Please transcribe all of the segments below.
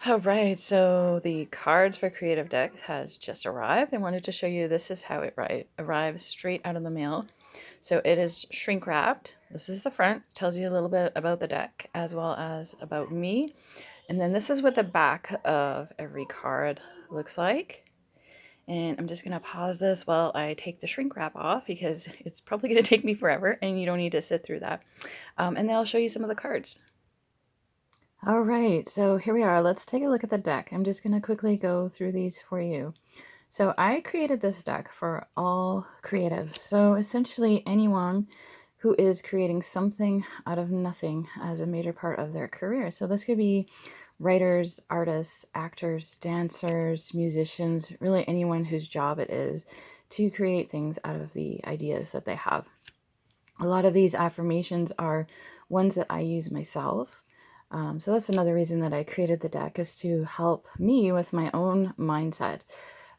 All right, so the cards for Creative Deck has just arrived. I wanted to show you this is how it arrives straight out of the mail. So it is shrink wrapped. This is the front. It tells you a little bit about the deck as well as about me. And then this is what the back of every card looks like. And I'm just going to pause this while I take the shrink wrap off because it's probably going to take me forever and you don't need to sit through that. And then I'll show you some of the cards. All right, so here we are. Let's take a look at the deck. I'm just going to quickly go through these for you. So I created this deck for all creatives. So essentially anyone who is creating something out of nothing as a major part of their career. So this could be writers, artists, actors, dancers, musicians, really anyone whose job it is to create things out of the ideas that they have. A lot of these affirmations are ones that I use myself. So that's another reason that I created the deck, is to help me with my own mindset,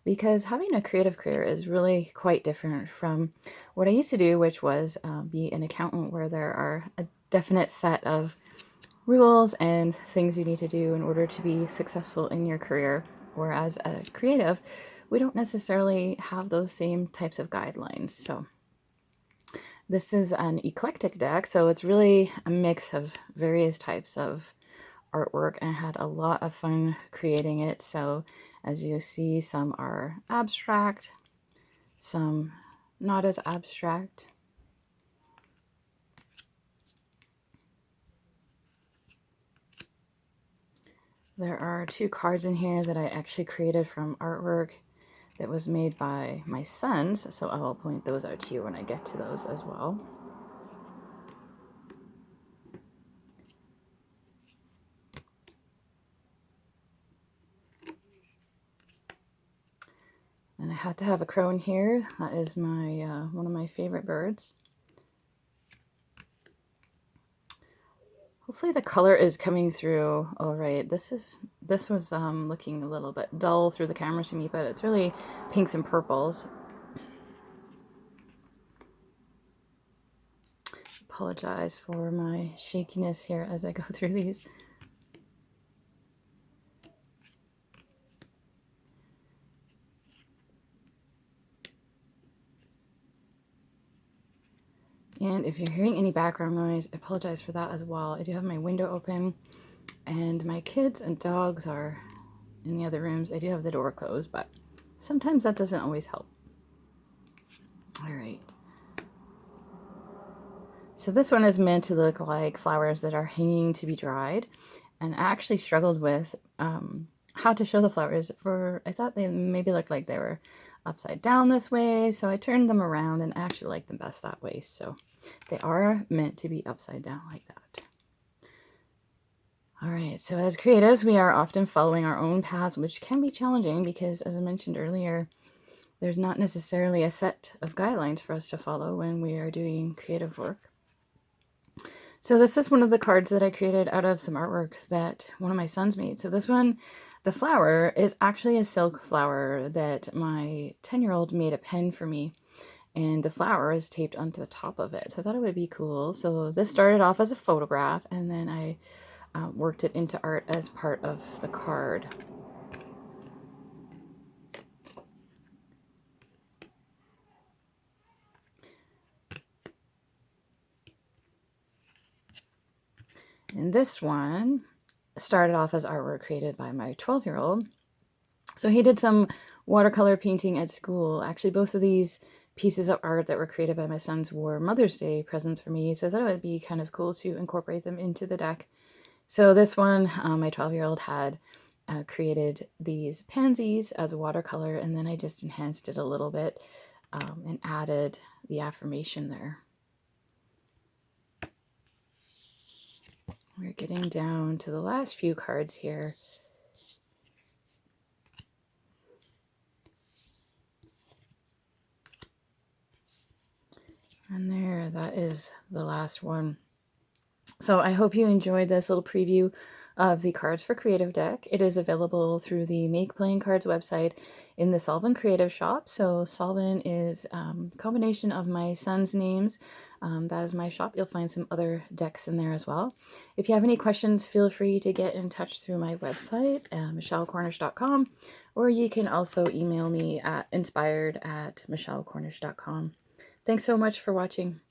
because having a creative career is really quite different from what I used to do, which was be an accountant, where there are a definite set of rules and things you need to do in order to be successful in your career. Whereas a creative, we don't necessarily have those same types of guidelines. So this is an eclectic deck, so it's really a mix of various types of artwork, and I had a lot of fun creating it. So as you see, some are abstract, some not as abstract. There are 2 cards in here that I actually created from artwork that was made by my sons, so I will point those out to you when I get to those as well. And I had to have a crow in here. That is my one of my favorite birds. Hopefully the color is coming through all right. This was looking a little bit dull through the camera to me, but it's really pinks and purples. Apologize for my shakiness here as I go through these. And if you're hearing any background noise, I apologize for that as well. I do have my window open, and my kids and dogs are in the other rooms. I do have the door closed, but sometimes that doesn't always help. All right. So this one is meant to look like flowers that are hanging to be dried. And I actually struggled with how to show the flowers. I thought they maybe looked like they were upside down this way, so I turned them around, and I actually like them best that way. So they are meant to be upside down like that. All right, so as creatives, we are often following our own paths, which can be challenging because, as I mentioned earlier, there's not necessarily a set of guidelines for us to follow when we are doing creative work. So this is one of the cards that I created out of some artwork that one of my sons made. So this one, the flower, is actually a silk flower that my 10-year-old made a pen for me. And the flower is taped onto the top of it. So I thought it would be cool. So this started off as a photograph, and then I worked it into art as part of the card. And this one started off as artwork created by my 12-year-old. So he did some watercolor painting at school. Actually, both of these pieces of art that were created by my sons were Mother's Day presents for me. So I thought it would be kind of cool to incorporate them into the deck. So this one, my 12-year-old had created these pansies as a watercolor, and then I just enhanced it a little bit and added the affirmation there. We're getting down to the last few cards here. And there, that is the last one. So I hope you enjoyed this little preview of the Cards for Creative deck. It is available through the Make Playing Cards website in the Solvin Creative shop. So Solvin is a combination of my son's names. That is my shop. You'll find some other decks in there as well. If you have any questions, feel free to get in touch through my website, michellecornish.com, or you can also email me at inspired@michellecornish.com. Thanks so much for watching.